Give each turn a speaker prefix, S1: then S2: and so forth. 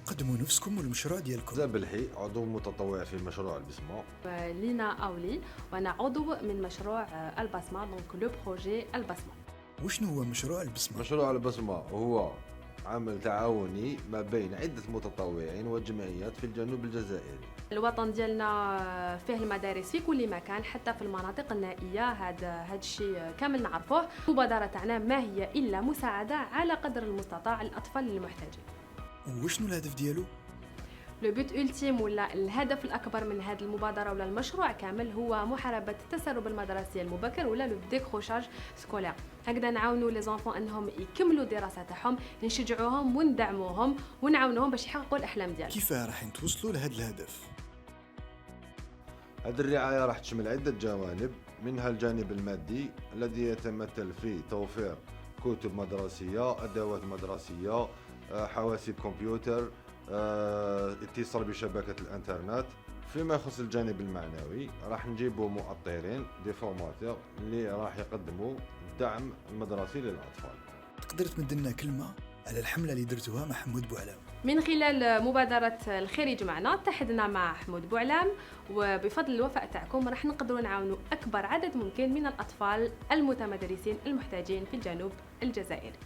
S1: قدموا نفسكم والمشروع ديالكم.
S2: زابلحي عضو متطوع في مشروع البسمة.
S3: لينا أولي وأنا عضو من مشروع البسمة، دونك لو بروجي البسمة.
S1: وشنو هو مشروع البسمة؟
S2: مشروع البسمة هو عمل تعاوني ما بين عدة متطوعين وجمعيات في الجنوب الجزائري.
S3: الوطن ديالنا فيه المدارس في كل مكان، حتى في المناطق النائية. هذا الشيء كامل نعرفوه. المبادرة تاعنا ما هي إلا مساعدة على قدر المستطاع الأطفال المحتاجين.
S1: وشنو الهدف ديالو؟
S3: لو بوت أولتيم ولا الهدف الأكبر من هذه المبادرة ولا المشروع كامل هو محاربة التسرب المدرسي المبكر ولا لو ديكروشاج سكولير. هكذا نعاونوا لي زونفون انهم يكملوا الدراسة تاعهم، نشجعوهم وندعموهم ونعاونوهم باش يحققوا الأحلام ديالهم.
S1: كيف راح نتوصلوا لهذا الهدف؟
S2: هذه الرعاية راح تشمل عدة جوانب، منها الجانب المادي الذي يتمثل في توفير كتب مدرسية، أدوات مدرسية، حواسيب كمبيوتر، اتصال بشبكة الانترنت. فيما يخص الجانب المعنوي راح نجيبوا مؤطرين دي فورماتور اللي راح يقدموا الدعم المدرسي للأطفال.
S1: تقدر تمد لنا كلمة على الحملة اللي درتوها مع حمود بوعلام؟
S3: من خلال مبادرة الخير يجمعنا اتحدنا مع حمود بوعلام، وبفضل الوفاء تاعكم راح نقدروا نعاونوا أكبر عدد ممكن من الأطفال المتمدرسين المحتاجين في الجنوب الجزائري.